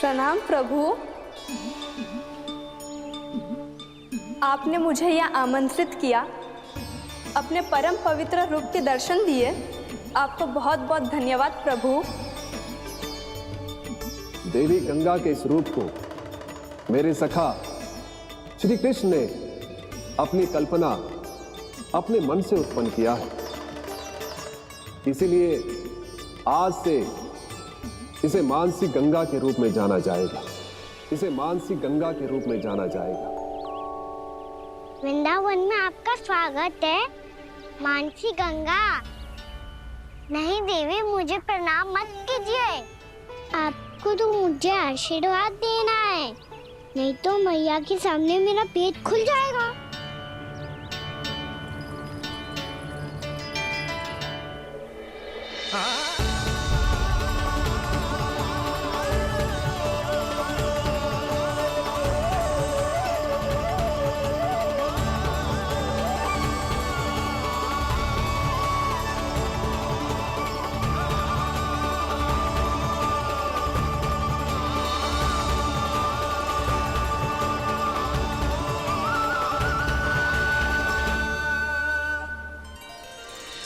प्रणाम प्रभु। आपने मुझे यह आमंत्रित किया, अपने परम पवित्र रूप के दर्शन दिए। आपको बहुत बहुत धन्यवाद प्रभु। देवी गंगा के इस रूप को मेरे सखा श्री कृष्ण ने अपनी कल्पना अपने मन से उत्पन्न किया है। इसीलिए आज से इसे मानसी गंगा के रूप में जाना जाएगा। इसे मानसी गंगा के रूप में जाना जाएगा। वृंदावन में आपका स्वागत है मानसी गंगा। नहीं देवी, मुझे प्रणाम मत कीजिए। आपको तो मुझे आशीर्वाद देना है, नहीं तो मैया के सामने मेरा पेट खुल जाएगा।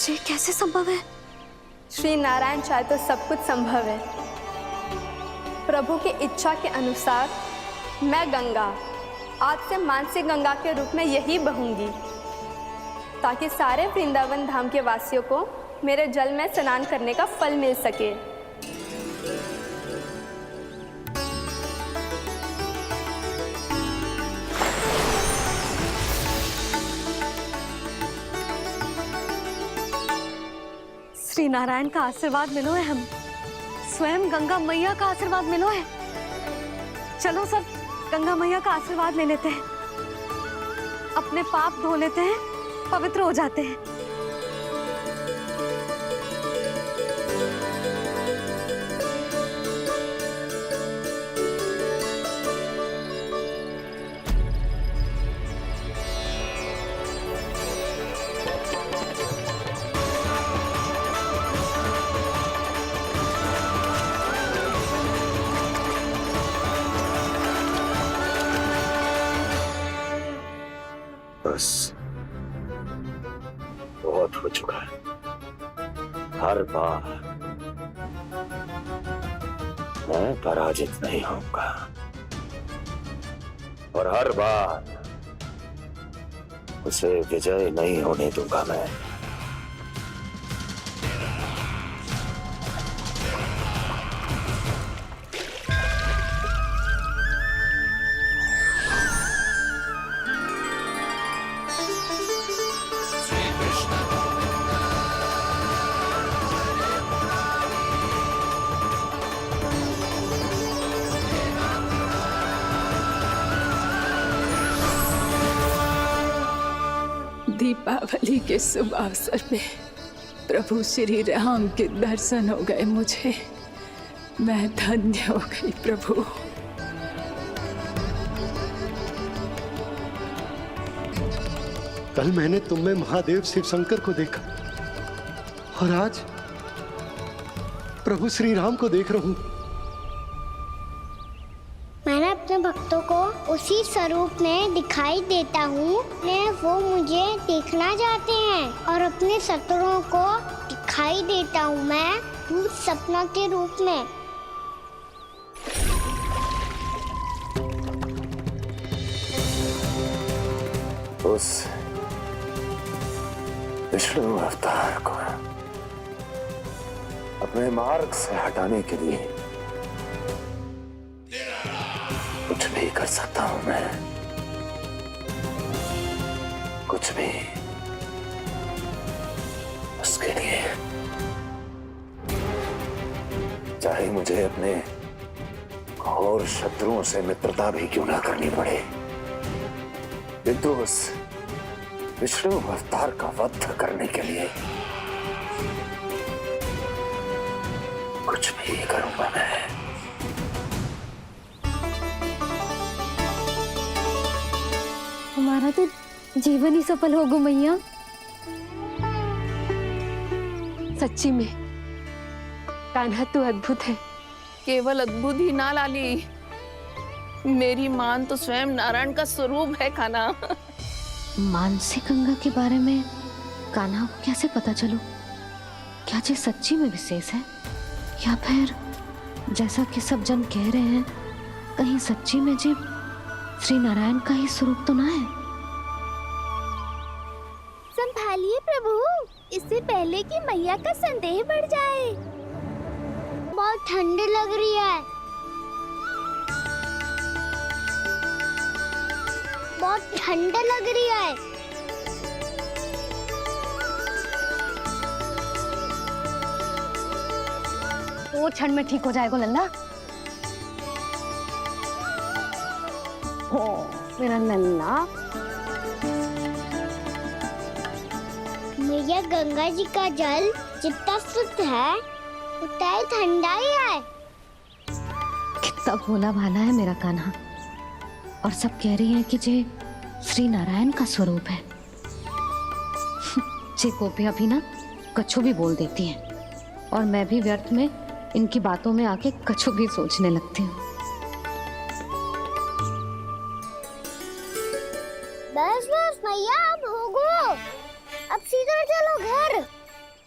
ये कैसे संभव है? श्री नारायण चाहे तो सब कुछ संभव है। प्रभु की इच्छा के अनुसार मैं गंगा आज से मानसी गंगा के रूप में यही बहूंगी, ताकि सारे वृंदावन धाम के वासियों को मेरे जल में स्नान करने का फल मिल सके। श्री नारायण का आशीर्वाद मिलो है, हम स्वयं गंगा मैया का आशीर्वाद मिलो है। चलो सब गंगा मैया का आशीर्वाद ले लेते हैं, अपने पाप धो लेते हैं, पवित्र हो जाते हैं। बस बहुत हो चुका है। हर बार मैं पराजित नहीं होऊंगा और हर बार उसे विजय नहीं होने दूंगा मैं। दीपावली के शुभ अवसर में प्रभु श्री राम के दर्शन हो गए मुझे। मैं धन्य हो गई प्रभु। कल मैंने तुम में महादेव शिव शंकर को देखा और आज प्रभु श्री राम को देख रहा हूं। मैंने अपने भक्तों को उसी स्वरूप में दिखाई देता हूँ, वो मुझे देखना चाहते हैं और अपने शत्रुओं को दिखाई देता हूँ मैं भूत सपना के रूप में। उस विष्णु अवतार को अपने मार्ग से हटाने के लिए कुछ भी कर सकता हूं मैं, कुछ भी। उसके लिए चाहे मुझे अपने घोर शत्रुओं से मित्रता भी क्यों ना करनी पड़े, किंतु उस विष्णु अवतार का वध करने के लिए कुछ भी करूंगा मैं। हमारा तो जीवन ही सफल होगा मैया। सच्ची में कान्हा तू अद्भुत है। केवल अद्भुत ही ना लाली, मेरी मान तो स्वयं नारायण का स्वरूप है कान्हा। मानसी गंगा के बारे में कान्हा को कैसे पता चलो? क्या ये सच्ची में विशेष है, या फिर जैसा कि सब जन कह रहे हैं, कहीं सच्ची में जी श्री नारायण का ही स्वरूप तो ना है? संभालिए प्रभु, इससे पहले कि मैया का संदेह बढ़ जाए। बहुत ठंडी लग रही है। बहुत ठंडा लग रही है। वो क्षण में ठीक हो जाएगा लल्ला। ओ मेरा लल्ला। मैया गंगा जी का जल जितना शुद्ध है उतना ही ठंडा ही है। कितना भोला भाला है मेरा कान्हा। और सब कह रही हैं कि ये श्री नारायण का स्वरूप है। ये गोपियां भी ना कछु भी बोल देती हैं, और मैं भी व्यर्थ में इनकी बातों में आके कछु भी सोचने लगती हूँ। बस बस मैया, अब हो गो। अब सीधा चलो घर।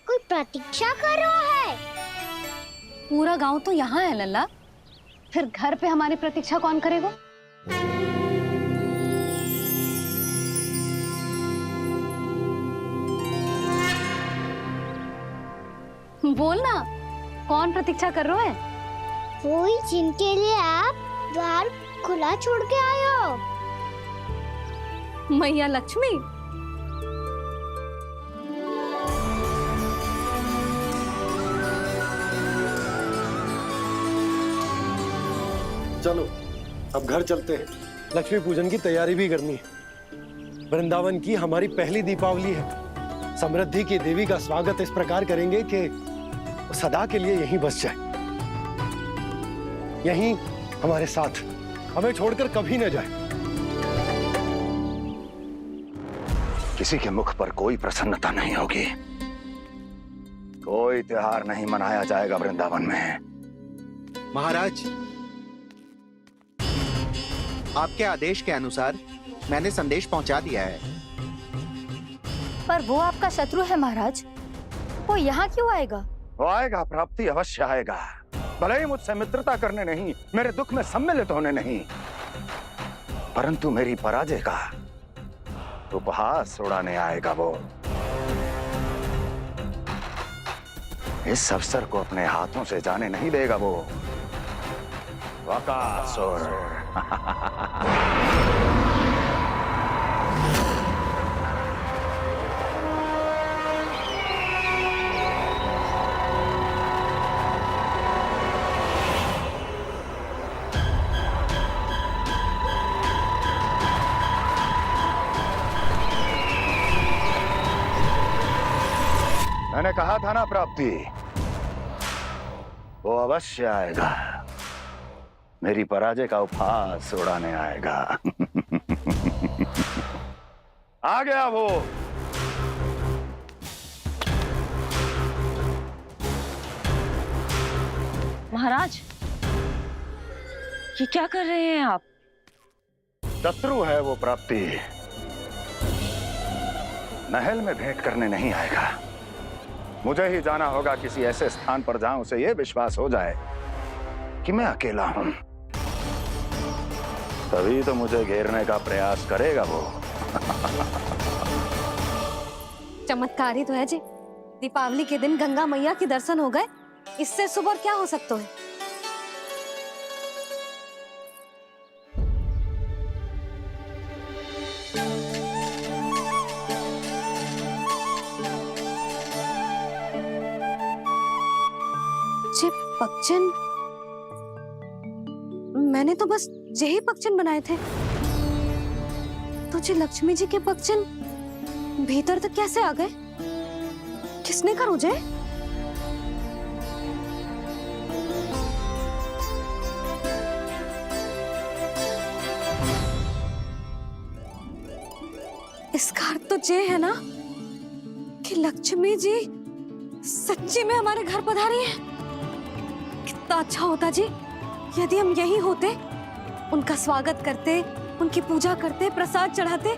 कोई प्रतीक्षा कर रहा है। पूरा गांव तो यहाँ है लल्ला, फिर घर पे हमारी प्रतीक्षा कौन करेगा? बोल ना, कौन प्रतीक्षा कर रहे हैं? कोई जिनके लिए आप द्वार खुला छोड़ के आए हो। मैया लक्ष्मी। चलो अब घर चलते हैं। लक्ष्मी पूजन की तैयारी भी करनी है। वृंदावन की हमारी पहली दीपावली है। समृद्धि की देवी का स्वागत इस प्रकार करेंगे कि वो सदा के लिए यहीं बस जाए, यहीं हमारे साथ, हमें छोड़कर कभी न जाए। किसी के मुख पर कोई प्रसन्नता नहीं होगी, कोई त्योहार नहीं मनाया जाएगा वृंदावन में। महाराज, आपके आदेश के अनुसार मैंने संदेश पहुंचा दिया है। पर वो आपका शत्रु है महाराज, वो यहाँ क्यों आएगा? वो आएगा, प्राप्ति अवश्य आएगा। भले ही मुझसे मित्रता करने नहीं, मेरे दुख में सम्मिलित होने नहीं, परंतु मेरी पराजय का उपहास उड़ाने आएगा वो। इस अवसर को अपने हाथों से जाने नहीं देगा वो। वकासुर। मैंने कहा था ना प्राप्ति, वो अवश्य आएगा, मेरी पराजय का उपहास उड़ाने आएगा। आ गया वो। महाराज, ये क्या कर रहे हैं आप? शत्रु है वो प्राप्ति, महल में भेंट करने नहीं आएगा। मुझे ही जाना होगा किसी ऐसे स्थान पर जहां उसे यह विश्वास हो जाए कि मैं अकेला हूं, तभी तो मुझे घेरने का प्रयास करेगा वो। चमत्कारी तो है जी, दीपावली के दिन गंगा मैया के दर्शन हो गए, इससे सुपर क्या हो सकता है? जे पक्षन, मैंने तो बस यही पक्षन बनाए थे, तो जे लक्ष्मी जी के पक्षन भीतर तक कैसे आ गए? किसने कर मुझे? इसका अर्थ तो ये है ना कि लक्ष्मी जी सच्ची में हमारे घर पधारी है। कितना अच्छा होता जी यदि हम यही होते, उनका स्वागत करते, उनकी पूजा करते, प्रसाद चढ़ाते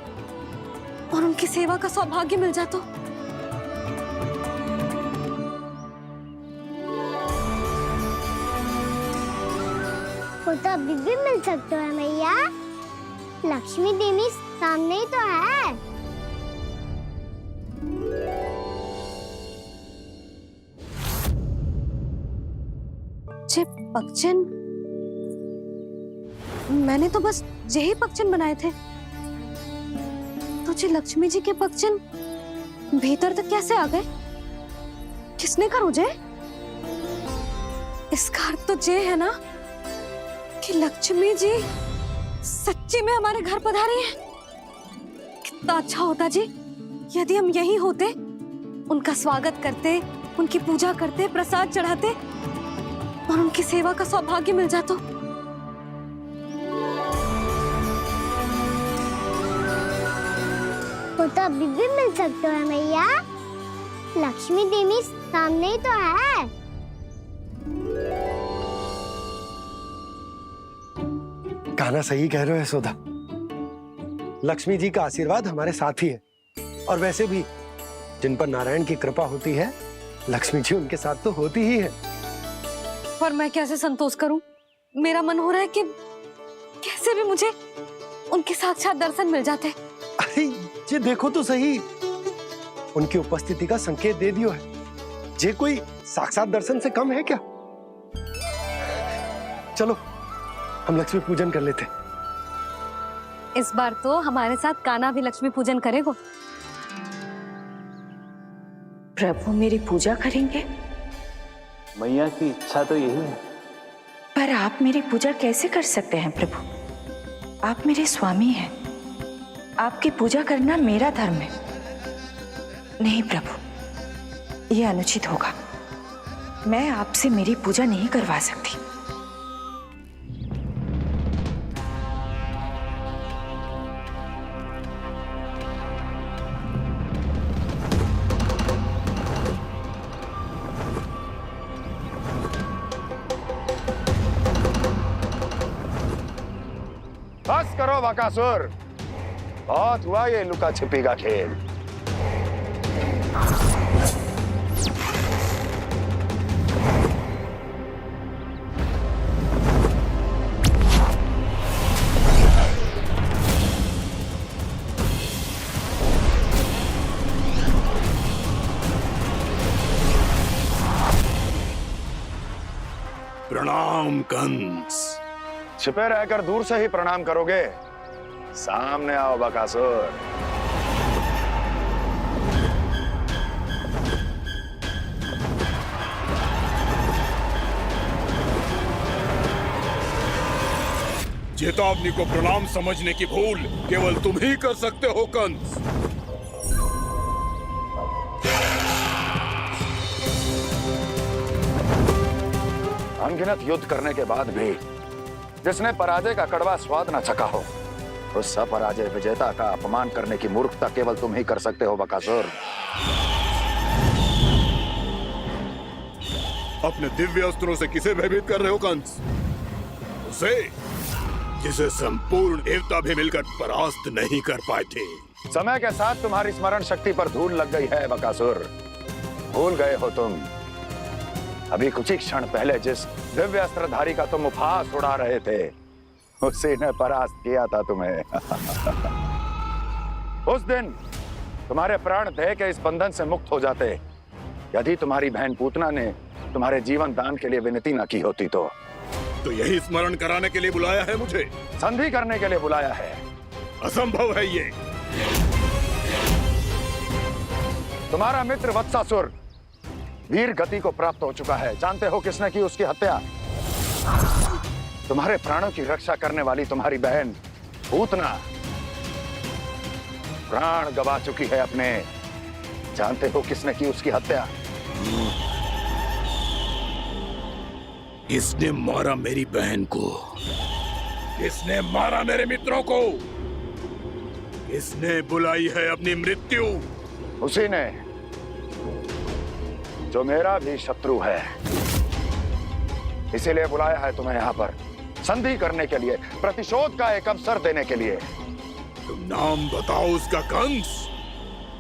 और उनकी सेवा का सौभाग्य मिल जाता। वो तो अभी भी मिल सकते हैं मैया। लक्ष्मी देवी सामने ही तो है। जे पगचन, मैंने तो बस यही पगचन बनाए थे, तो जे लक्ष्मी जी के पगचन भीतर तक कैसे आ गए? किसने करो जे? इसका अर्थ तो जे है ना कि लक्ष्मी जी सच्ची में हमारे घर पधारी हैं। कितना अच्छा होता जी यदि हम यही होते, उनका स्वागत करते, उनकी पूजा करते, प्रसाद चढ़ाते और उनकी सेवा का सौभाग्य मिल जाता। वो तो अभी भी मिल सकते हैं मैया। लक्ष्मी देवी सामने ही तो है। गाना सही कह रहे हो यशोदा। लक्ष्मी जी का आशीर्वाद हमारे साथ ही है, और वैसे भी जिन पर नारायण की कृपा होती है, लक्ष्मी जी उनके साथ तो होती ही है। पर मैं कैसे संतोष करूं? मेरा मन हो रहा है कि कैसे भी मुझे उनके साक्षात दर्शन मिल जाते। अरे ये देखो तो सही, उनकी उपस्थिति का संकेत दे दियो है। ये कोई साक्षात दर्शन से कम है क्या? चलो हम लक्ष्मी पूजन कर लेते। इस बार तो हमारे साथ कान्हा भी लक्ष्मी पूजन करेगा। प्रभु मेरी पूजा करेंगे? मैया की इच्छा तो यही है। पर आप मेरी पूजा कैसे कर सकते हैं प्रभु? आप मेरे स्वामी हैं। आपकी पूजा करना मेरा धर्म है। नहीं प्रभु, यह अनुचित होगा। मैं आपसे मेरी पूजा नहीं करवा सकती। बस करो बकासुर, बहुत हुआ ये लुका छिपी का खेल। प्रणाम कंस। छिपे रहकर दूर से ही प्रणाम करोगे? सामने आओ बकासुर। चेतावनी को प्रणाम समझने की भूल केवल तुम ही कर सकते हो कंस। अनगिनत युद्ध करने के बाद भी जिसने पराजय का कड़वा स्वाद न चखा हो, उस अपराजय विजेता का अपमान करने की मूर्खता केवल तुम ही कर सकते हो बकासुर। अपने दिव्य अस्त्रों से किसे भयभीत कर रहे हो कंस? उसे जिसे संपूर्ण देवता भी मिलकर परास्त नहीं कर पाए थे। समय के साथ तुम्हारी स्मरण शक्ति पर धूल लग गई है बकासुर। भूल गए हो तुम अभी कुछ ही क्षण पहले जिस दिव्य अस्त्रधारी का तुम उपहास उड़ा रहे थे, उसी ने परास्त किया था तुम्हें। उस दिन तुम्हारे प्राण देह के इस बंधन से मुक्त हो जाते यदि तुम्हारी बहन पूतना ने तुम्हारे जीवन दान के लिए विनती न की होती। तो यही स्मरण कराने के लिए बुलाया है मुझे? संधि करने के लिए बुलाया है। असंभव है ये। तुम्हारा मित्र वत्सासुर वीर गति को प्राप्त हो चुका है। जानते हो किसने की उसकी हत्या? तुम्हारे प्राणों की रक्षा करने वाली तुम्हारी बहन पूतना प्राण गवा चुकी है अपने। जानते हो किसने की उसकी हत्या? किसने मारा मेरी बहन को? किसने मारा मेरे मित्रों को? किसने बुलाई है अपनी मृत्यु? उसी ने जो मेरा भी शत्रु है। इसीलिए बुलाया है तुम्हें यहाँ पर। संधि करने के लिए, प्रतिशोध का एक अवसर देने के लिए। तुम नाम बताओ उसका कंस,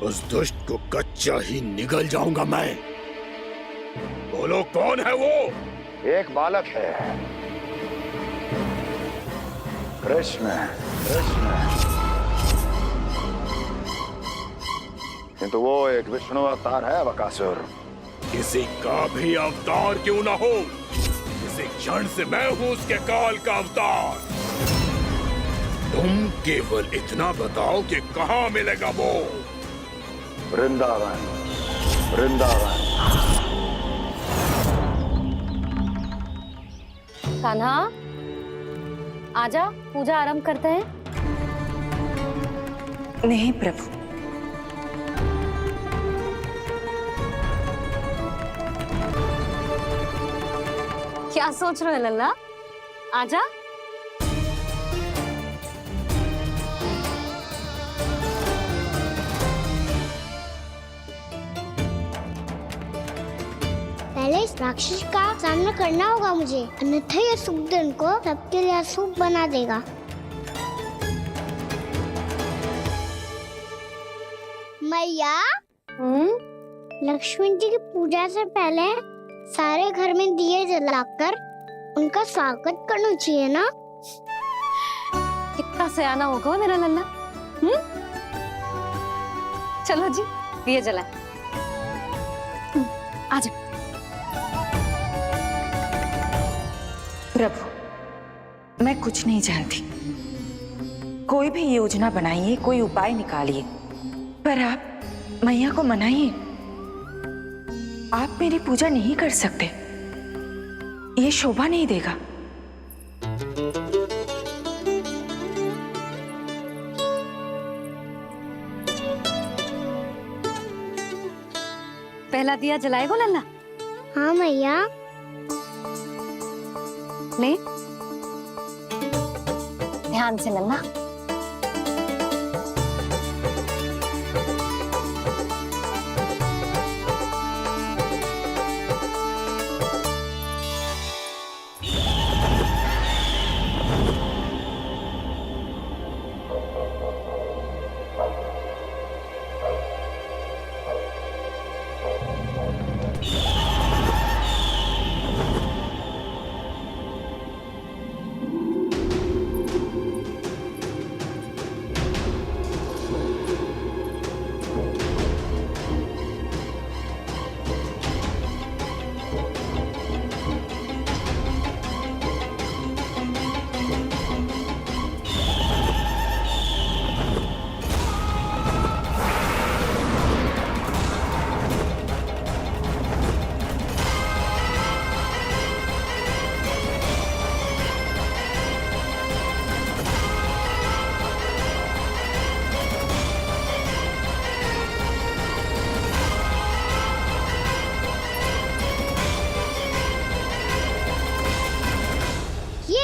उस दुष्ट को कच्चा ही निगल जाऊंगा मैं। बोलो कौन है वो? एक बालक है, कृष्ण। कृष्ण, किंतु वो एक विष्णु अवतार है बकासुर। किसी का भी अवतार क्यों ना हो, इसी क्षण से मैं हूं उसके काल का अवतार। तुम केवल इतना बताओ कि कहां मिलेगा वो? वृंदावन, वृंदावन। कान्हा, आजा, पूजा आरंभ करते हैं। नहीं प्रभु, क्या सोच रहे हो लल्ला? आजा। पहले इस राक्षस का सामना करना होगा मुझे, अन्यथा ये शुभ दिन को सबके लिए अशुभ बना देगा। मैया, लक्ष्मण जी की पूजा से पहले सारे घर में दिए जलाकर उनका स्वागत करना चाहिए ना? कितना सयाना होगा मेरा लल्ला। चलो जी, दिए जलाए। आजा। प्रभु मैं कुछ नहीं जानती। कोई भी योजना बनाइए, कोई उपाय निकालिए, पर आप मैया को मनाइए। आप मेरी पूजा नहीं कर सकते, ये शोभा नहीं देगा। पहला दिया जलाएगो लल्ला? हाँ मैया। ले, ध्यान से लल्ला।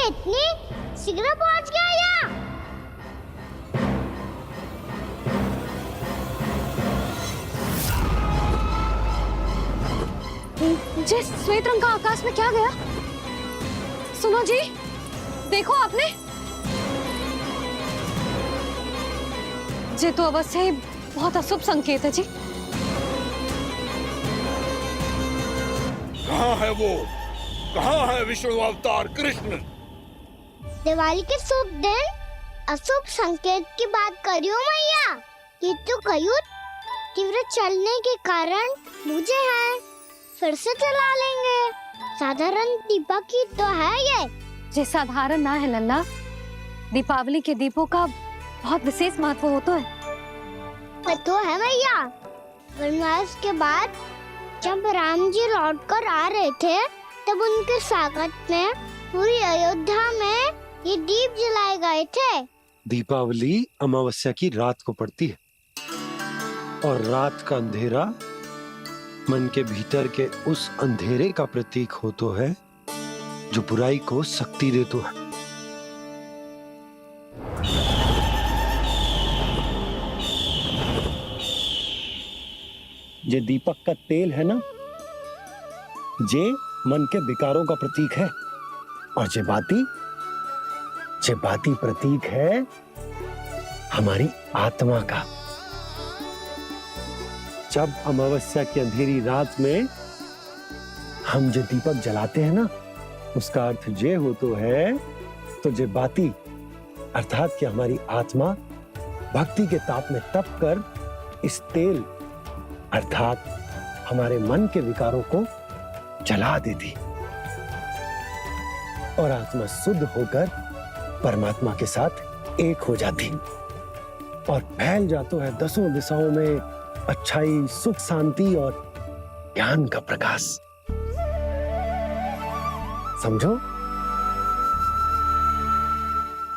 इतनी शीघ्र पहुंच गया यहाँ? जे श्वेत रंग का आकाश में क्या गया? सुनो जी, देखो आपने। जे तो अवश्य ही बहुत अशुभ संकेत है जी। कहाँ है वो? कहाँ है विष्णु अवतार कृष्ण? दिवाली के शुभ दिन अशुभ संकेत की बात करियो मैया। ये तो कयूत तीव्र चलने के कारण मुझे है, फिर से चला लेंगे। साधारण दीपक ही तो है ये। जे साधारण ना है लल्ला, दीपावली के दीपों का बहुत विशेष महत्व होता है। तो है मैया, वनवास के बाद जब राम जी लौटकर आ रहे थे, तब उनके स्वागत में पूरी अयोध्या में ये दीप जलाए गए थे। दीपावली अमावस्या की रात को पड़ती है और रात का अंधेरा मन के भीतर के उस अंधेरे का प्रतीक होतो है जो बुराई को शक्ति देतो है। ये दीपक का तेल है ना, जे मन के विकारों का प्रतीक है, और जे बाती ये बाती प्रतीक है हमारी आत्मा का। जब अमावस्या की अंधेरी रात में हम जो दीपक जलाते हैं ना, उसका अर्थ ये हो तो है, तो जे बाती अर्थात कि हमारी आत्मा भक्ति के ताप में तप कर इस तेल अर्थात हमारे मन के विकारों को जला देती और आत्मा शुद्ध होकर परमात्मा के साथ एक हो जाती और फैल जाता है दसों दिशाओं में अच्छाई, सुख, शांति और ज्ञान का प्रकाश। समझो?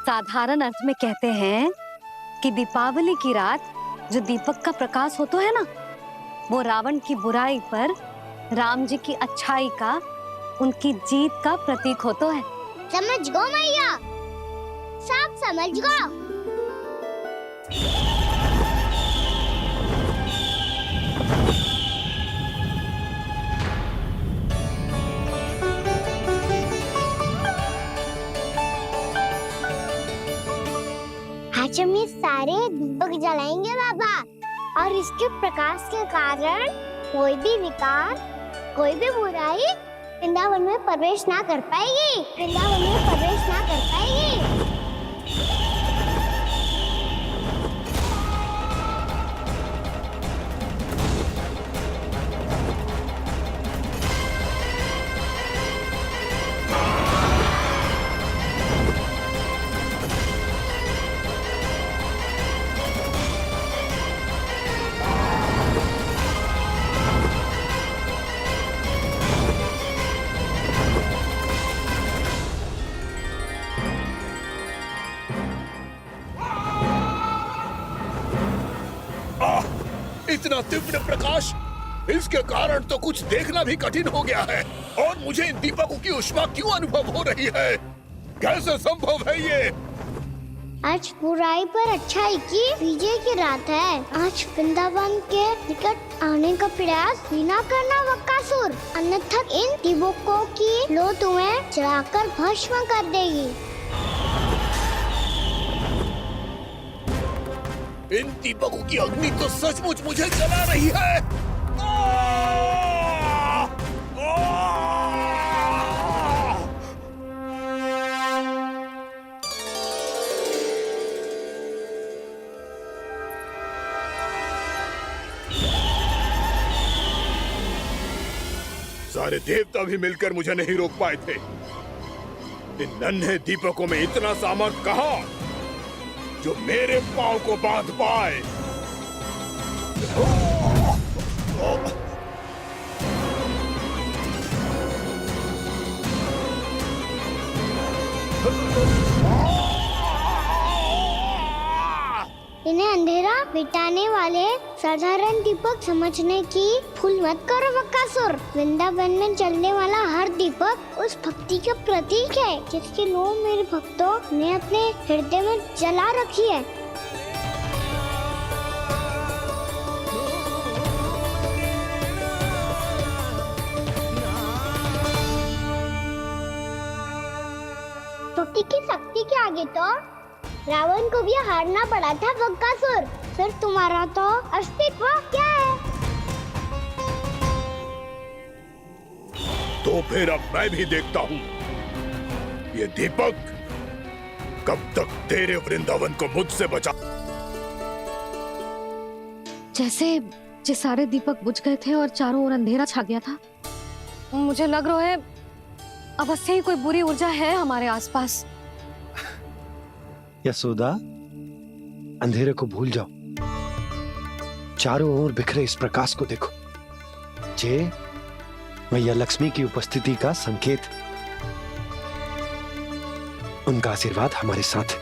साधारण अर्थ में कहते हैं कि दीपावली की रात जो दीपक का प्रकाश होता है ना, वो रावण की बुराई पर राम जी की अच्छाई का, उनकी जीत का प्रतीक होता है। समझ गो मैया, सब समझ गो। आज हम ये सारे दीपक जलाएंगे बाबा, और इसके प्रकाश के कारण कोई भी विकार, कोई भी बुराई वृंदावन में प्रवेश ना कर पाएगी, वृंदावन में प्रवेश ना कर पाएगी। इतना तीव्र प्रकाश, इसके कारण तो कुछ देखना भी कठिन हो गया है। और मुझे इन दीपकों की उष्मा क्यों अनुभव हो रही है? कैसे संभव है ये? आज बुराई पर अच्छाई की विजय की रात है। आज वृंदावन के निकट आने का प्रयास भी ना करना बकासुर, अन्यथा इन दीपकों की लो तुम्हें जलाकर भस्म कर देगी। इन दीपकों की अग्नि तो सचमुच मुझे जला रही है। सारे देवता भी मिलकर मुझे नहीं रोक पाए थे। इन नन्हे दीपकों में इतना सामर्थ कहां जो मेरे पांव को बांध पाए। इन्हें अंधेरा मिटाने वाले साधारण दीपक समझने की भूल मत करो बकासुर। वृंदावन में जलने वाला हर दीपक उस भक्ति का प्रतीक है जिसकी लो मेरे भक्तों ने अपने हृदय में जला रखी है। भक्ति की शक्ति के आगे तो रावण को भी हारना पड़ा था बकासुर। फिर तुम्हारा तो अस्तित्व क्या है? तो फिर अब मैं भी देखता हूँ ये दीपक कब तक तेरे वृंदावन को मुझसे बचा। जैसे ये सारे दीपक बुझ गए थे और चारों ओर अंधेरा छा गया था, मुझे लग रहा है अवश्य ही कोई बुरी ऊर्जा है हमारे आसपास। यशोदा, अंधेरे को भूल जाओ, चारों ओर बिखरे इस प्रकाश को देखो। जे मैया लक्ष्मी की उपस्थिति का संकेत, उनका आशीर्वाद हमारे साथ।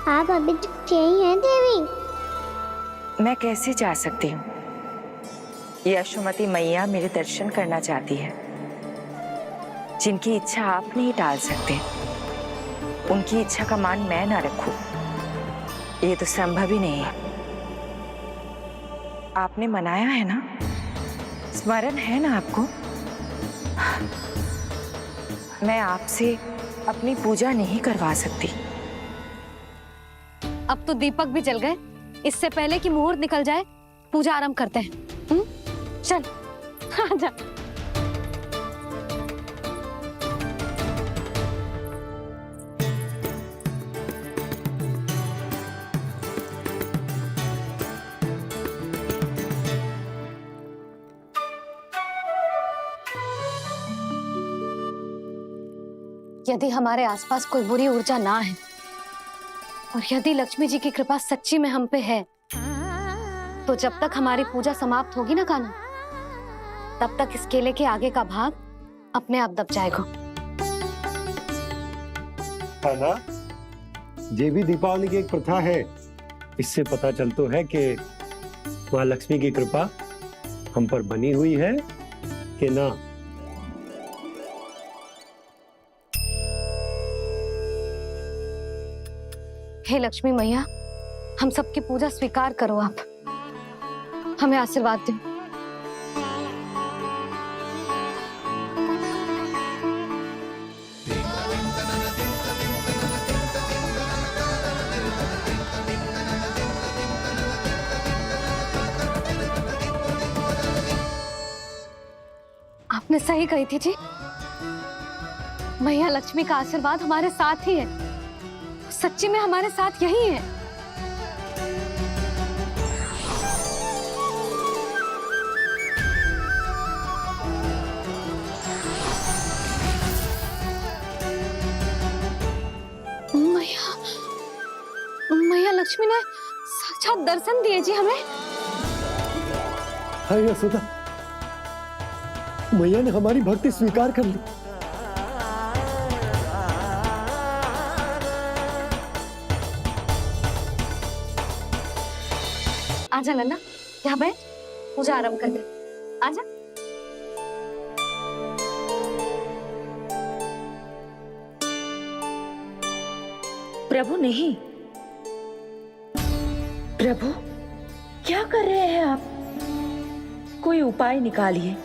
आप अभी तक यही हैं देवी? मैं कैसे जा सकती हूँ? यशोमती मैया मेरे दर्शन करना चाहती है। जिनकी इच्छा आप नहीं टाल सकते, उनकी इच्छा का मान मैं ना रखूं, ये तो संभव ही नहीं है। आपने मनाया है ना, स्मरण है ना आपको? मैं आपसे अपनी पूजा नहीं करवा सकती। अब तो दीपक भी जल गए, इससे पहले कि मुहूर्त निकल जाए पूजा आरंभ करते हैं। चल आजा। यदि हमारे आसपास कोई बुरी ऊर्जा ना है और यदि लक्ष्मी जी की कृपा सच्ची में हम पे है, तो जब तक हमारी पूजा समाप्त होगी ना कान्हा, तब तक इस केले के आगे का भाग अपने आप दब जाएगा। कान्हा, ये भी दीपावली की एक प्रथा है। इससे पता चलता है कि माँ लक्ष्मी की कृपा हम पर बनी हुई है कि ना। हे लक्ष्मी मैया, हम सबकी पूजा स्वीकार करो, आप हमें आशीर्वाद दो। आपने सही कही थी जी, मैया लक्ष्मी का आशीर्वाद हमारे साथ ही है, सच्ची में हमारे साथ यही है। मैया लक्ष्मी ने साक्षात दर्शन दिए जी हमें। हाय यशोदा, मैया ने हमारी भक्ति स्वीकार कर ली। आजा नन्ना, यहाँ बैठ, पूजा आरंभ कर दे। आजा। प्रभु नहीं, प्रभु क्या कर रहे हैं आप? कोई उपाय निकालिए,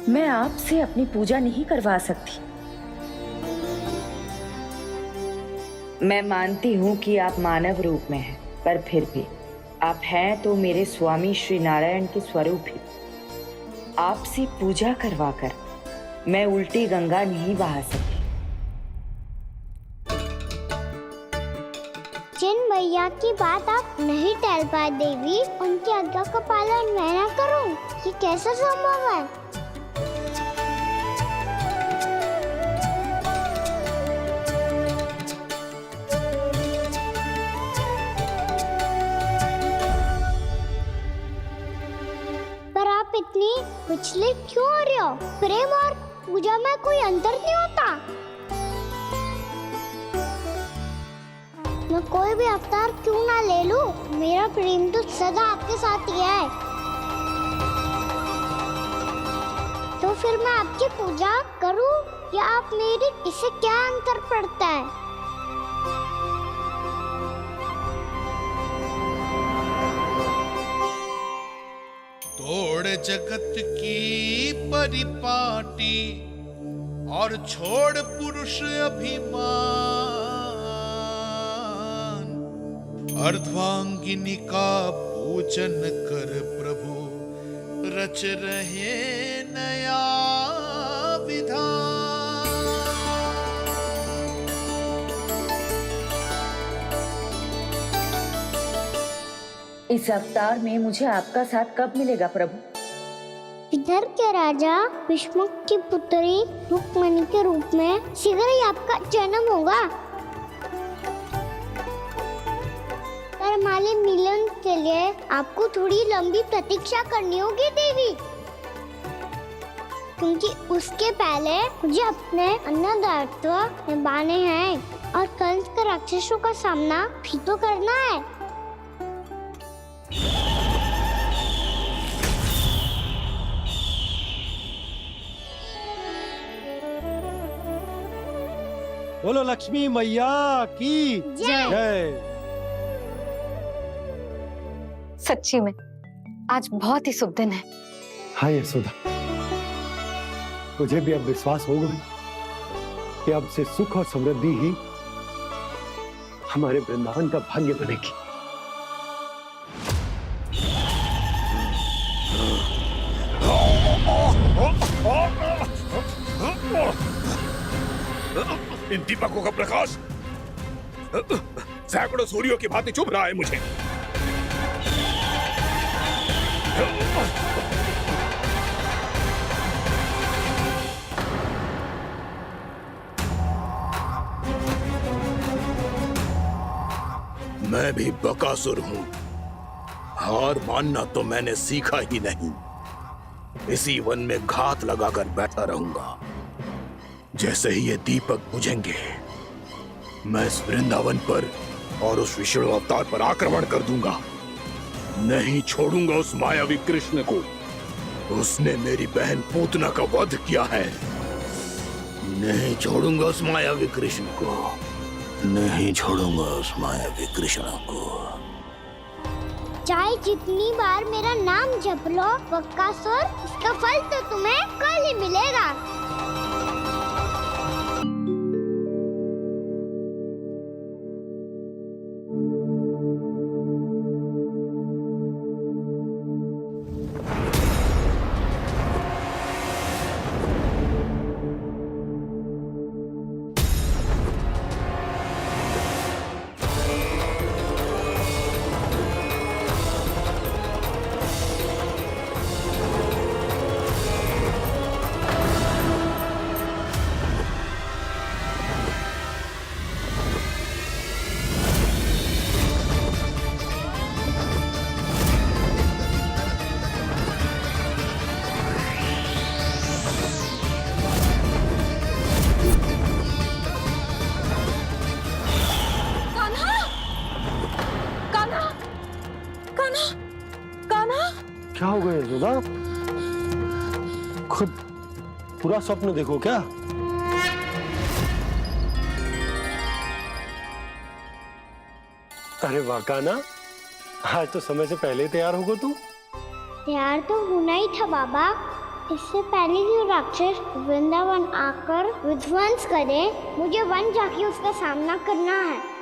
मैं आपसे अपनी पूजा नहीं करवा सकती। मैं मानती हूँ कि आप मानव रूप में हैं, पर फिर भी आप हैं तो मेरे स्वामी श्री नारायण के स्वरूप ही। आपसे पूजा करवाकर मैं उल्टी गंगा नहीं बहा सकी। जिन मैया की बात आप नहीं टाल पाए देवी, उनकी आज्ञा का पालन मैं ना करूं, ये कैसा संभव है? पर आप इतनी विचलित क्यों हो रहे हो? प्रेम और पूजा में कोई अंतर नहीं होता। मैं कोई भी अवतार क्यों ना ले लूं, मेरा प्रेम तो सदा आपके साथ ही है। तो फिर मैं आपकी पूजा करूं या आप मेरी, इससे क्या अंतर पड़ता है? तोड़ जगत की परिपाटी और छोड़ पुरुष अभिमान, अर्धांगिनी का पूजन कर प्रभु रच रहे नया विधान। इस अवतार में मुझे आपका साथ कब मिलेगा प्रभु? इधर के राजा भीष्मक की पुत्री रुक्मणी के रूप में शीघ्र ही आपका जन्म होगा। पर हमारे मिलन के लिए आपको थोड़ी लंबी प्रतीक्षा करनी होगी देवी, क्योंकि उसके पहले मुझे अपने अन्य दायित्व निभाने हैं और कंस के राक्षसों का सामना भी तो करना है। बोलो लक्ष्मी मैया की जय। सच्ची में आज बहुत ही शुभ दिन है। हाँ यशोदा, तुझे भी अब विश्वास होगा कि अब से सुख और समृद्धि ही हमारे वृंदावन का भाग्य बनेगी। इन दीपकों का प्रकाश सैकड़ों सूर्यों की भांति चुभ रहा है मुझे। मैं भी बकासुर हूं। हार मानना तो मैंने सीखा ही नहीं। इसी वन में घात लगाकर बैठा रहूंगा। जैसे ही ये दीपक बुझेंगे, मैं इस वृंदावन पर और उस विष्णु अवतार पर आक्रमण कर दूंगा। नहीं छोड़ूंगा उस मायावी कृष्ण को। उसने मेरी बहन पूतना का वध किया है। नहीं छोड़ूंगा उस मायावी कृष्ण को। नहीं छोड़ूंगा उस मायावी कृष्ण को। चाहे जितनी बार मेरा नाम जप लो बकासुर, इसका फल तो तुम्हें कल ही मिलेगा। क्या हो गया यशोदा? खुद पूरा स्वप्न देखो क्या? अरे वाह कान्हा, आज तो समय से पहले ही तैयार होगा तू। तैयार तो होना ही था बाबा। इससे पहले कि वो राक्षस वृंदावन आकर विध्वंस करे, मुझे वन जाके उसका सामना करना है।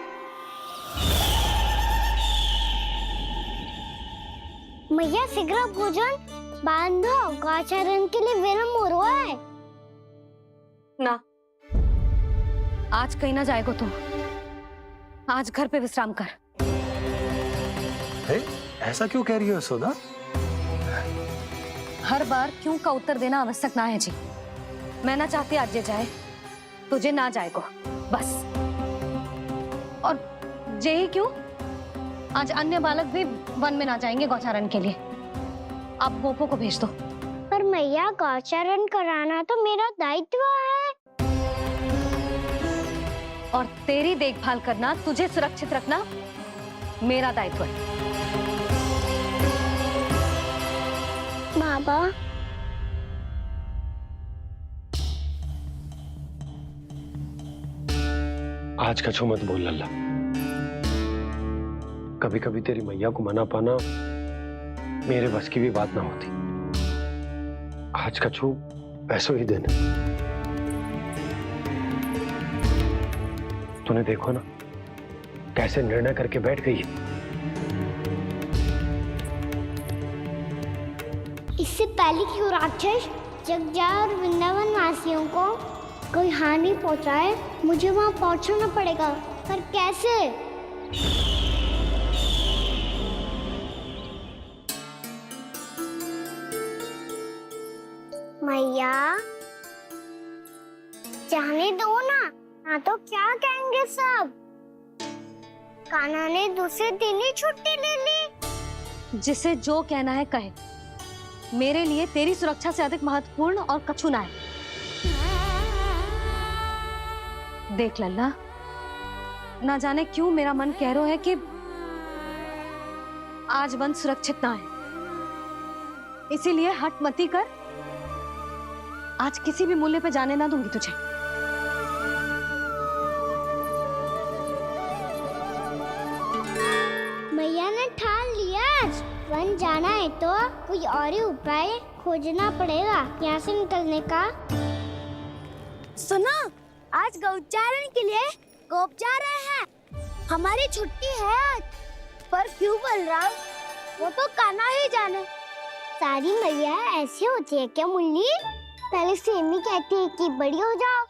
मैया शीघ्र भोजन बांधो, गौचरण के लिए विलंब हो रहा है। ना, आज कहीं ना जाएगा तुम। आज घर पे विश्राम कर। ऐसा क्यों कह रही हो यशोदा? हर बार क्यों का उत्तर देना आवश्यक ना है जी। मैं ना चाहती आज ये जाए, तुझे ना जाएगा बस। और जे ही क्यों, आज अन्य बालक भी वन में ना जाएंगे गौचारण के लिए। आप पोपो को भेज दो। पर मैया गौचरण कराना तो मेरा दायित्व है। और तेरी देखभाल करना, तुझे सुरक्षित रखना मेरा दायित्व है। बाबा, आज का छो मत बोल लल्ला। कभी कभी तेरी मैया को मना पाना मेरे बस की भी बात ना होती। आज का छो ऐसो ही दिन। तूने देखो ना कैसे निर्णय करके बैठ गई है। इससे पहले कि वो राक्षस जगजा और वृंदावन वासियों को कोई हानि पहुंचाए, मुझे वहां पहुंचना पड़ेगा। पर कैसे? मैया, जाने दो ना, हाँ तो क्या कहेंगे सब। कान्हा ने दूसरे दिन ही छुट्टी ले ली। जिसे जो कहना है कहे। मेरे लिए तेरी सुरक्षा से अधिक महत्वपूर्ण और कछु ना है। देख लल्ला, ना जाने क्यों मेरा मन कह रहा है कि आज वन सुरक्षित ना है। इसीलिए हट मती कर। आज किसी भी मूल्य पे जाने ना दूंगी तुझे। मैया ने ठान लिया, आज वन जाना है तो कोई और ही उपाय खोजना पड़ेगा यहाँ से निकलने का। सुना, आज गौचारण के लिए गोप जा रहे हैं। हमारी छुट्टी है आज। पर क्यों बलराम? वो तो कान्हा ही जाने। सारी मैया ऐसी होती है क्या मुन्नी? पहले सेमी कहती है कि बड़ी हो जाओ,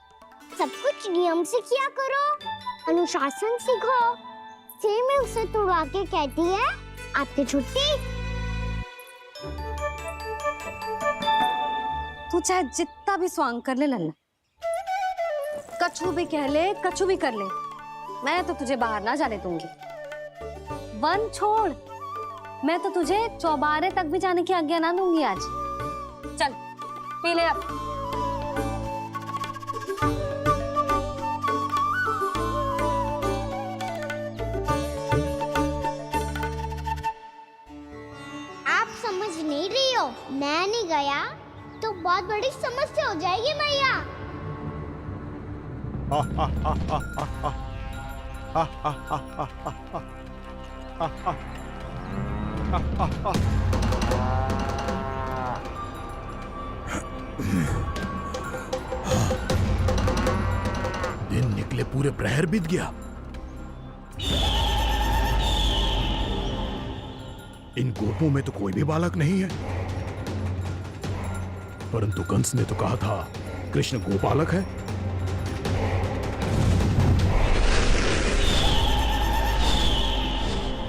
सब कुछ नियम से किया करो, अनुशासन सीखो। सेमी उसे तुड़वा के कहती है आपकी छुट्टी। तू चाहे जितना भी स्वांग कर ले लल्ला, कछु भी कह ले, कछु भी कर ले, मैं तो तुझे बाहर ना जाने दूंगी। वन छोड़, मैं तो तुझे चौबारे तक भी जाने की आज्ञा ना दूंगी आज। चल पी ले अब। आप समझ नहीं रही हो, मैं नहीं गया तो बहुत बड़ी समस्या हो जाएगी मैया। दिन निकले पूरे प्रहर बीत गया। इन गोपों में तो कोई भी बालक नहीं है, परंतु कंस ने तो कहा था कृष्ण गोपालक है।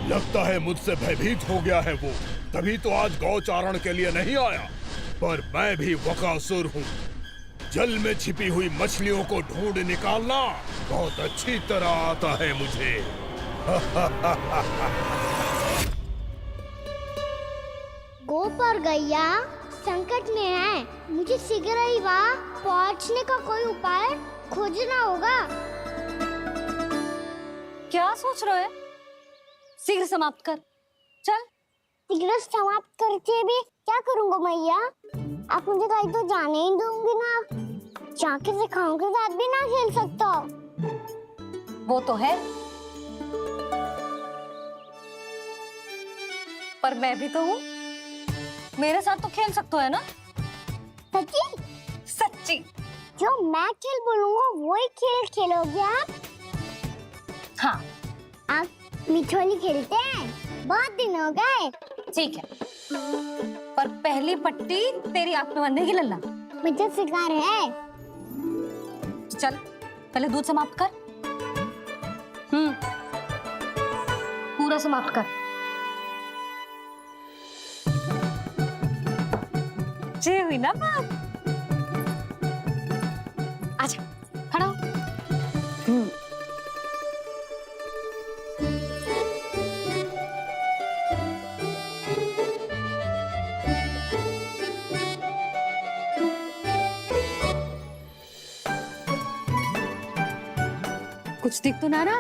लगता है मुझसे भयभीत हो गया है वो, तभी तो आज गौचारण के लिए नहीं आया। पर मैं भी बकासुर हूँ। जल में छिपी हुई मछलियों को ढूंढ निकालना बहुत अच्छी तरह आता है मुझे। गोप और गैया संकट में है। मुझे शीघ्र ही वहाँ पहुँचने का कोई उपाय खोजना होगा। क्या सोच रहे हो? शीघ्र समाप्त कर, चल। शीघ्र समाप्त करके भी क्या करूँगा मैया? आप मुझे कहीं तो जाने ही दूंगी ना। जाके सिखाओं के साथ भी ना खेल सकता। वो तो है, पर मैं भी तो हूँ, मेरे साथ तो खेल सकते हो है ना? सच्ची? सच्ची। जो मैं खेल बोलूँगा वही खेल खेलोगे आप? हाँ। आप मिठोली खेलते हैं? बहुत दिन हो गए। ठीक है, पर पहली पट्टी तेरी आंख में बंधेगी लल्ला। मुझे शिकार है। चल पहले दूध समाप्त कर। पूरा समाप्त कर। जे हुई ना बात। आजा, खड़ा हो। कुछ दिख तो ना रहा?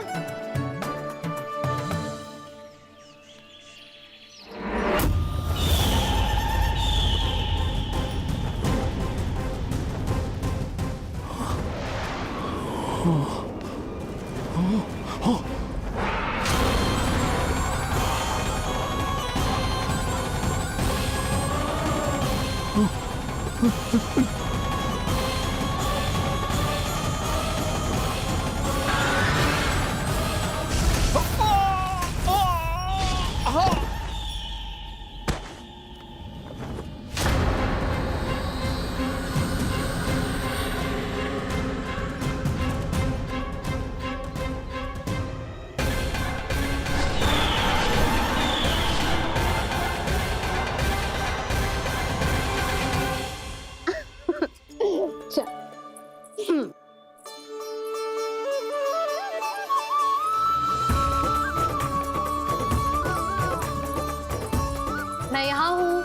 मैं यहाँ हूँ।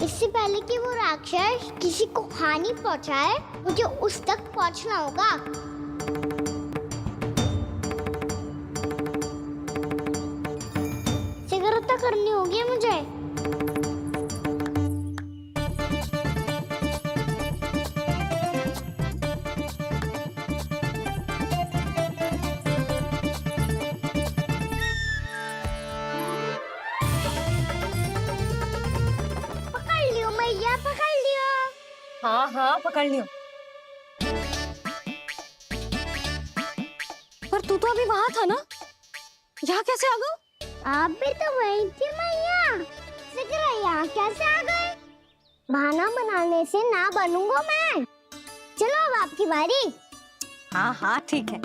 इससे पहले कि वो राक्षस किसी को हानि पहुंचाए, मुझे उस तक पहुंचना होगा। शीघ्रता करनी होगी मुझे। हाँ हाँ पकड़ लियो। पर तू तो अभी वहां था ना, यहाँ कैसे आ गया? आप भी तो वही थी मैया, जिक्र यहाँ कैसे आ गए? बहाना बनाने से ना बनूंगा मैं। चलो अब आपकी बारी। हाँ हाँ ठीक है।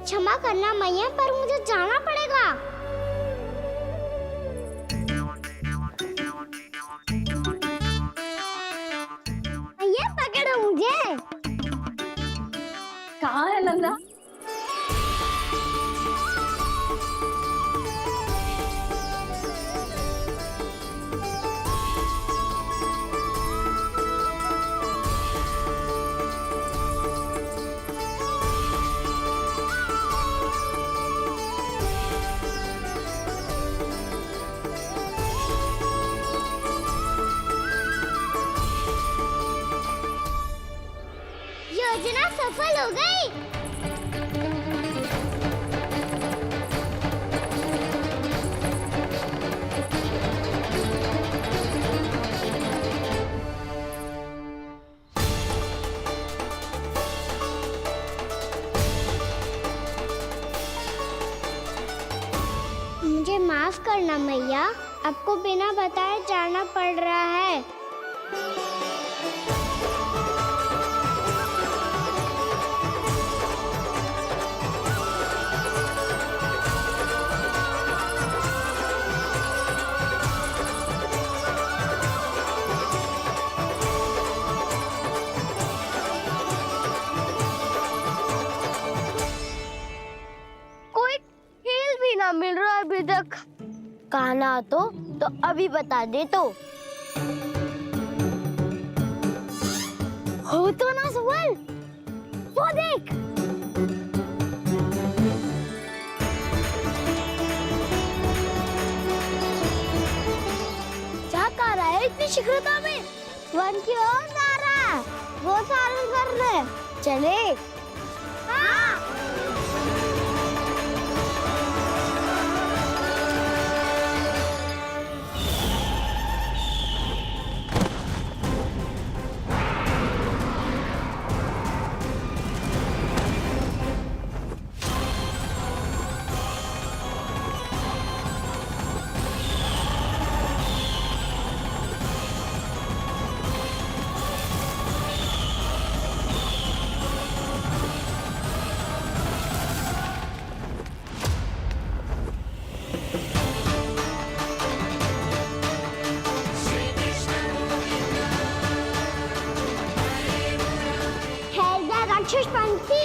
क्षमा करना मैया, पर मुझे जाना पड़ेगा। मैया पकड़ो मुझे। कहाँ है नंदा? योजना सफल हो गई। मुझे माफ करना मैया, आपको बिना बताए जाना पड़ रहा है। कोई खेल भी ना मिल रहा है अभी तक। कहना तो अभी बता दे तो। हो तो ना सवाल, वो देख। क्या कर रहा है इतनी शीघ्रता में? वन की ओर जा रहा है, वो सारे कर रहे। चले। हाँ। राक्षस पंक्ति।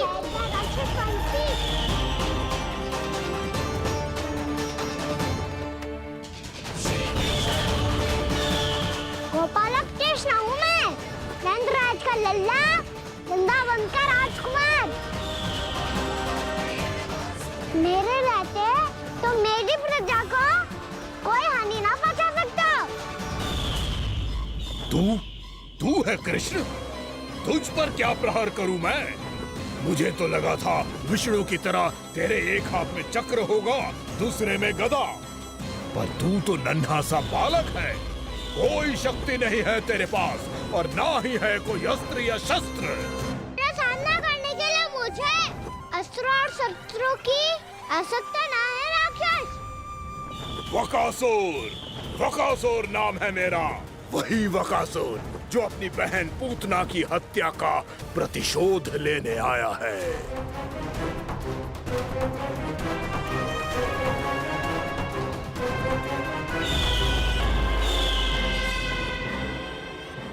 गोपालक कृष्ण हूँ मैं, नंदराज का लल्ला, वृंदावन का राजकुमार। मेरे रहते तो मेरी प्रजा को कोई हानि ना पहुंचा सकता। तू है कृष्ण? तुझ पर क्या प्रहार करूं मैं? मुझे तो लगा था विष्णु की तरह तेरे एक हाथ में चक्र होगा, दूसरे में गदा, पर तू तो नन्हा सा बालक है। कोई शक्ति नहीं है तेरे पास और ना ही है कोई अस्त्र या शस्त्र। तेरा सामना करने के लिए मुझे अस्त्रों और शस्त्रों की आवश्यकता ना है राक्षस। वकासुर नाम है मेरा, वही वकासुर जो अपनी बहन पूतना की हत्या का प्रतिशोध लेने आया है।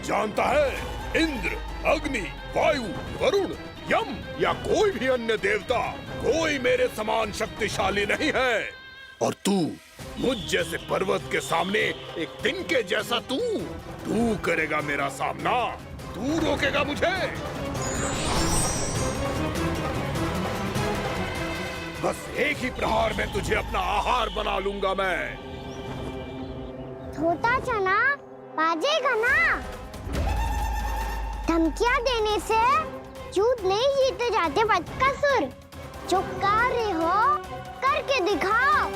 जानता है, इंद्र, अग्नि, वायु, वरुण, यम या कोई भी अन्य देवता, कोई मेरे समान शक्तिशाली नहीं है। और तू, मुझ जैसे पर्वत के सामने एक तिनके जैसा तू करेगा मेरा सामना? तू रोकेगा मुझे? बस एक ही प्रहार में तुझे अपना आहार बना लूंगा मैं। छोटा चना बाजेगा ना। धमकियां देने से युद्ध नहीं जीते जाते बदकसूर। जो कर रहे हो करके दिखाओ।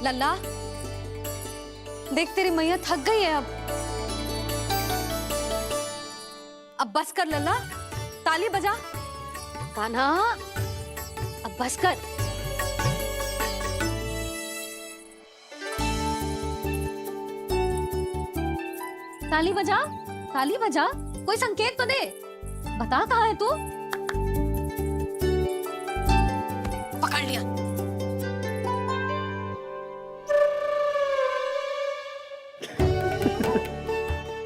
लल्ला, देख तेरी मैया थक गई है अब बस कर लल्ला, ताली बजा। कान्हा, अब बस कर। ताली बजा, ताली बजा, कोई संकेत तो दे, बता कहाँ है तू? पकड़ लिया।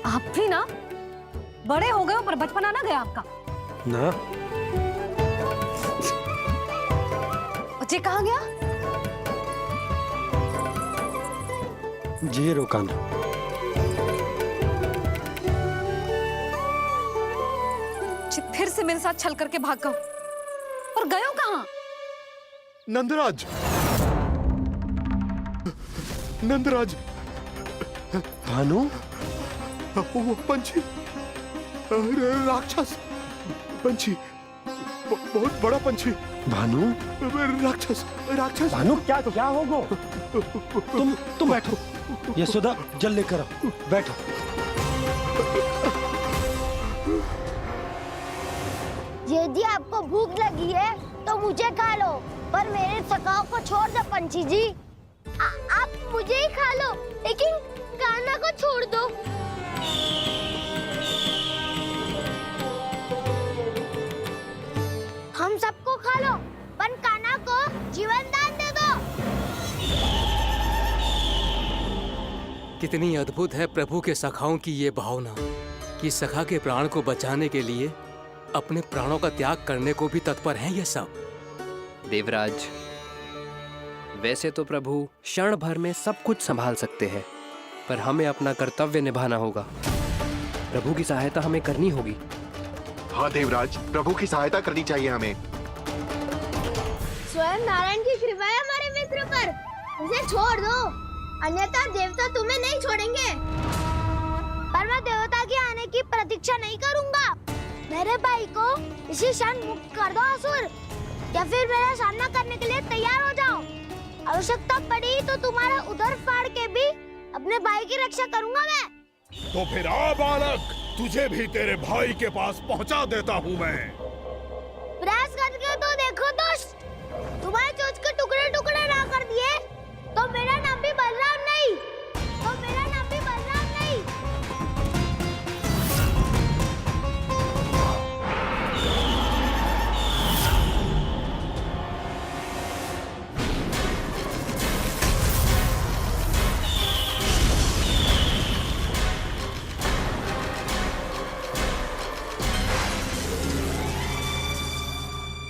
आप भी ना बड़े हो गए हो, पर बचपना ना गया आपका ना। बच्चे कहाँ गया? जी रोकान। फिर से मेरे साथ छल करके भाग गए, और गए हो कहाँ? नंदराज, नंदराज, भानु, वो पंछी, राक्षस पंछी, बहुत बड़ा पंछी। भानु, राक्षस, राक्षस। भानु, क्या होगा? तुम बैठो, यशोदा जल लेकर आओ, बैठो। यदि आपको भूख लगी है तो मुझे खा लो, पर मेरे सखाओं को छोड़ दो पंछी जी। आप मुझे ही खा लो, लेकिन कान्हा को छोड़ दो। हम सबको खा लो, पर कान्हा को जीवन दान दे दो। कितनी अद्भुत है प्रभु के सखाओं की ये भावना कि सखा के प्राण को बचाने के लिए अपने प्राणों का त्याग करने को भी तत्पर हैं ये सब। देवराज, वैसे तो प्रभु क्षण भर में सब कुछ संभाल सकते हैं, पर हमें अपना कर्तव्य निभाना होगा। प्रभु की सहायता हमें करनी होगी। हाँ देवराज, प्रभु की सहायता करनी चाहिए हमें। स्वयं नारायण की कृपा है हमारे मित्र पर, उसे छोड़ दो, अन्यथा देवता तुम्हें नहीं छोड़ेंगे। पर मैं देवता के आने की प्रतीक्षा नहीं करूंगा। मेरे भाई को इसी क्षण मुक्त कर दो असुर, या फिर मेरा सामना करने के लिए तैयार हो जाओ। आवश्यकता पड़ी तो तुम्हारा उधर फाड़ के भी अपने भाई की रक्षा करूंगा मैं। तो फिर आ बालक, तुझे भी तेरे भाई के पास पहुंचा देता हूँ मैं। प्रयास करके तो देखो दोस्त, तुम्हारे चोच के टुकड़े टुकड़े ना कर दिए तो मेरा नाम भी बलराम नहीं, तो मेरा नाम भी बलराम नहीं।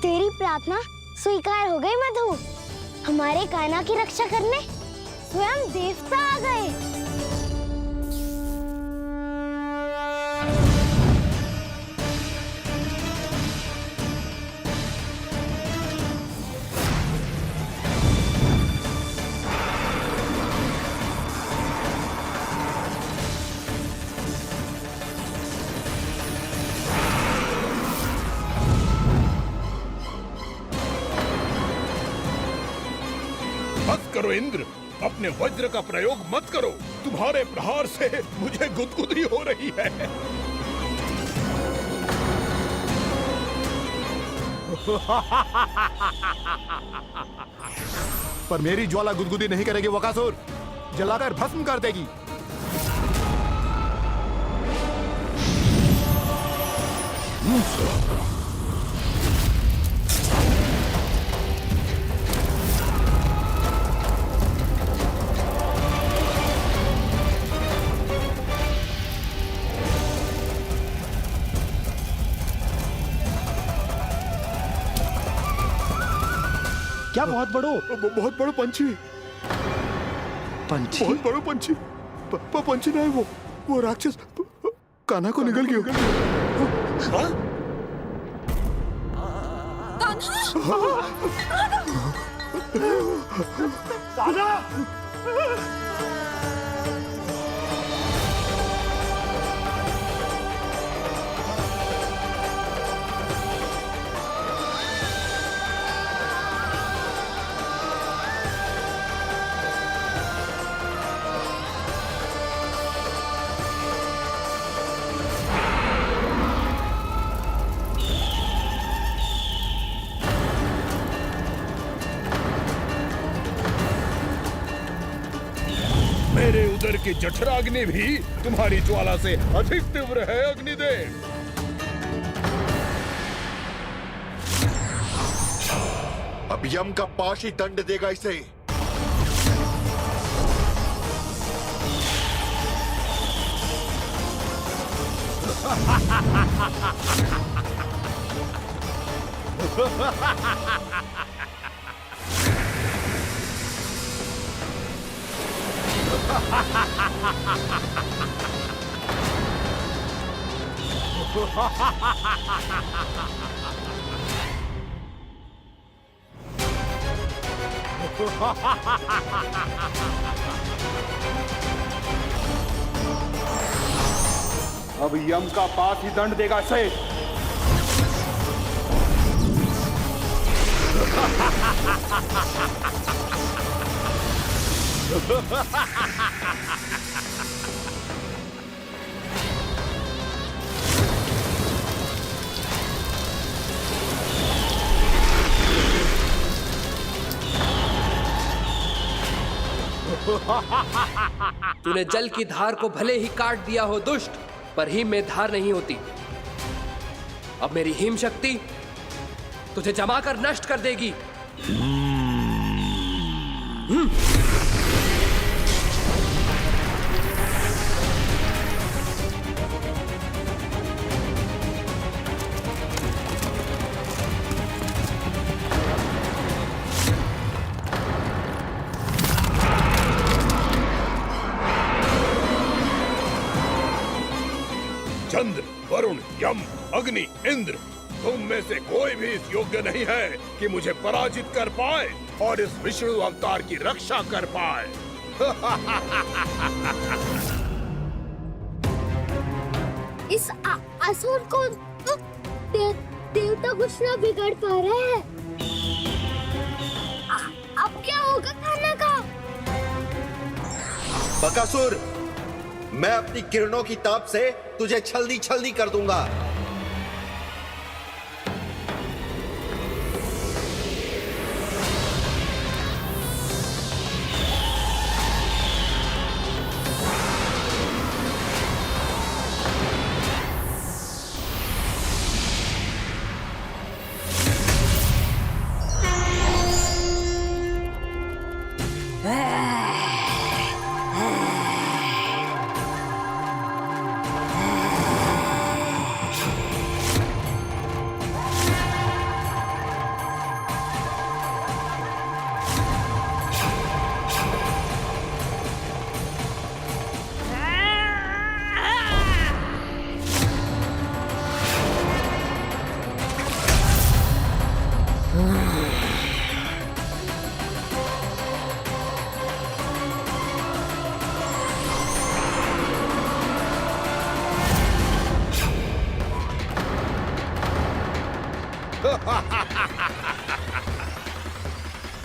तेरी प्रार्थना स्वीकार हो गई मधु। हमारे कान्हा की रक्षा करने स्वयं देवता आ गए। बस करो इंद्र, अपने वज्र का प्रयोग मत करो। तुम्हारे प्रहार से मुझे गुदगुदी हो रही है। पर मेरी ज्वाला गुदगुदी नहीं करेगी वकासुर, जलाकर भस्म कर देगी। क्या बहुत बड़ो? बहुत बड़ा पंछी। पंछी? बहुत बड़ा पंछी। पंछी ना है वो राक्षस कान्हा को निगल गया। हाँ? मेरे उदर की जठराग्नि भी तुम्हारी ज्वाला से अधिक तीव्र है अग्निदेव। अब यम का पाश ही दंड देगा इसे। अब यम का पास ही दंड देगा इसे। तूने जल की धार को भले ही काट दिया हो दुष्ट, पर हिम में धार नहीं होती। अब मेरी हिम शक्ति तुझे जमाकर नष्ट कर देगी। चंद्र, वरुण, यम, अग्नि, इंद्र, तुम में से कोई भी इस योग्य नहीं है कि मुझे पराजित कर पाए और इस विष्णु अवतार की रक्षा कर पाए। इस असुर को देवता कुछ ना बिगाड़ पा रहे हैं। अब क्या होगा खाना का? बकासुर, मैं अपनी किरणों की ताप से तुझे छलनी छलनी कर दूंगा।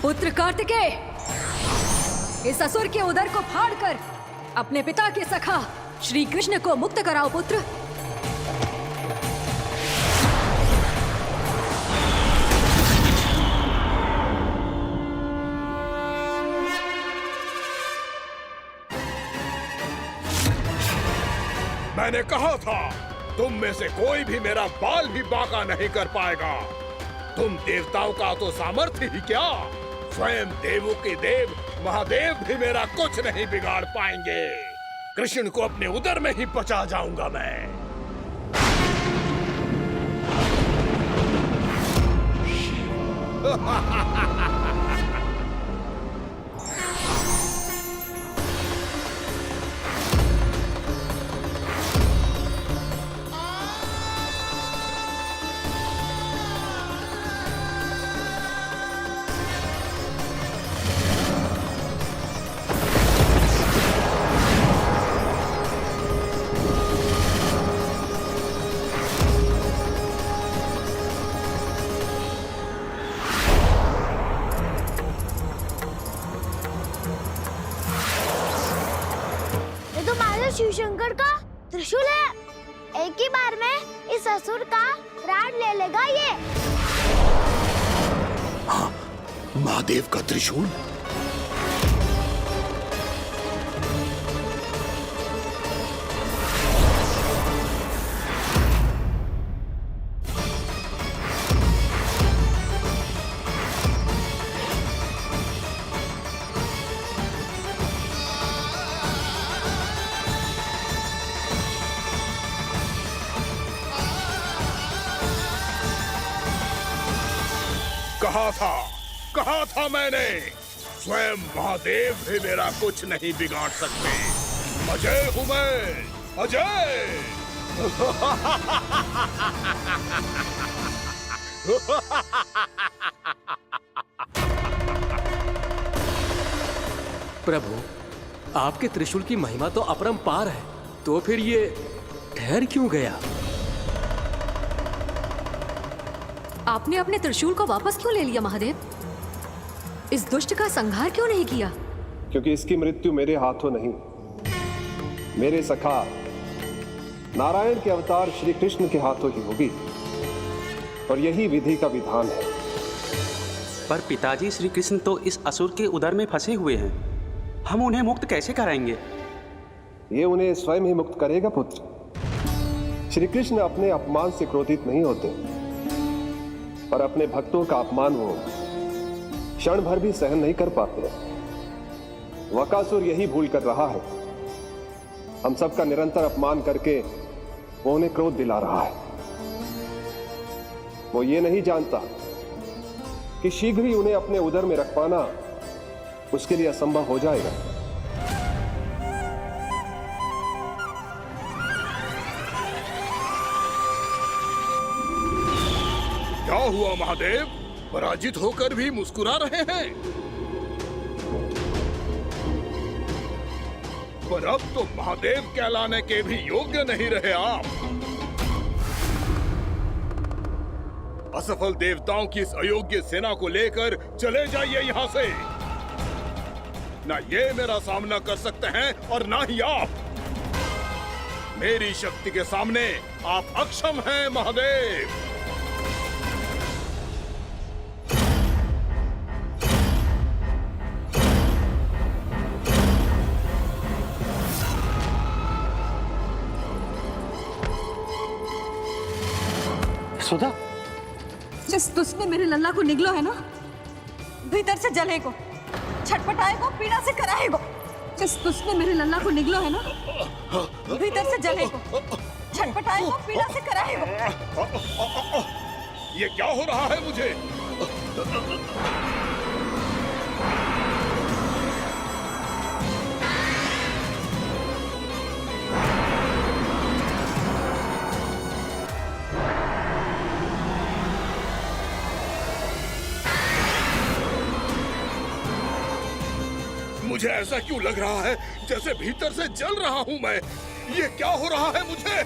पुत्र कार्तिकेय, इस असुर के उदर को फाड़कर अपने पिता के सखा श्री कृष्ण को मुक्त कराओ पुत्र। मैंने कहा था, तुम में से कोई भी मेरा बाल भी बांका नहीं कर पाएगा। तुम देवताओं का तो सामर्थ्य ही क्या, स्वयं देवों के देव महादेव भी मेरा कुछ नहीं बिगाड़ पाएंगे। कृष्ण को अपने उदर में ही पचा जाऊंगा मैं। शिव शंकर का त्रिशूल है। एक ही बार में इस असुर का प्राण ले लेगा ये। हाँ, महादेव का त्रिशूल। कहा था मैंने, स्वयं महादेव भी मेरा कुछ नहीं बिगाड़ सकते। अजय हूं मैं, अजय। प्रभु, आपके त्रिशूल की महिमा तो अपरंपार है, तो फिर ये ठहर क्यों गया? आपने अपने त्रिशूल को वापस क्यों ले लिया महादेव? इस दुष्ट का संहार क्यों नहीं किया? क्योंकि इसकी मृत्यु मेरे हाथों नहीं, मेरे सखा नारायण के अवतार श्री कृष्ण के हाथों ही होगी, और यही विधि का विधान है। पर पिताजी, श्री कृष्ण तो इस असुर के उदर में फंसे हुए हैं, हम उन्हें मुक्त कैसे कराएंगे? ये उन्हें स्वयं ही मुक्त करेगा पुत्र। श्री कृष्ण अपने अपमान से क्रोधित नहीं होते, पर अपने भक्तों का अपमान वो क्षण भर भी सहन नहीं कर पाते। वकासुर यही भूल कर रहा है, हम सबका निरंतर अपमान करके वो उन्हें क्रोध दिला रहा है। वो ये नहीं जानता कि शीघ्र ही उन्हें अपने उदर में रख पाना उसके लिए असंभव हो जाएगा। क्या हुआ महादेव, पराजित होकर भी मुस्कुरा रहे हैं? पर अब तो महादेव कहलाने के भी योग्य नहीं रहे आप। असफल देवताओं की इस अयोग्य सेना को लेकर चले जाइए यहाँ से। ना ये मेरा सामना कर सकते हैं और ना ही आप। मेरी शक्ति के सामने आप अक्षम हैं महादेव। सुधा, जिस दुष्ट ने मेरे लल्ला को निगलो है ना, भीतर से जलेगो, छटपटाएगो, पीड़ा से कराएगो। जिस दुष्ट ने मेरे लल्ला को निगलो है ना, भीतर से जलेगो, छटपटाएगो, पीड़ा से कराएगो। ये क्या हो रहा है मुझे? मुझे ऐसा क्यों लग रहा है जैसे भीतर से जल रहा हूं मैं? ये क्या हो रहा है मुझे?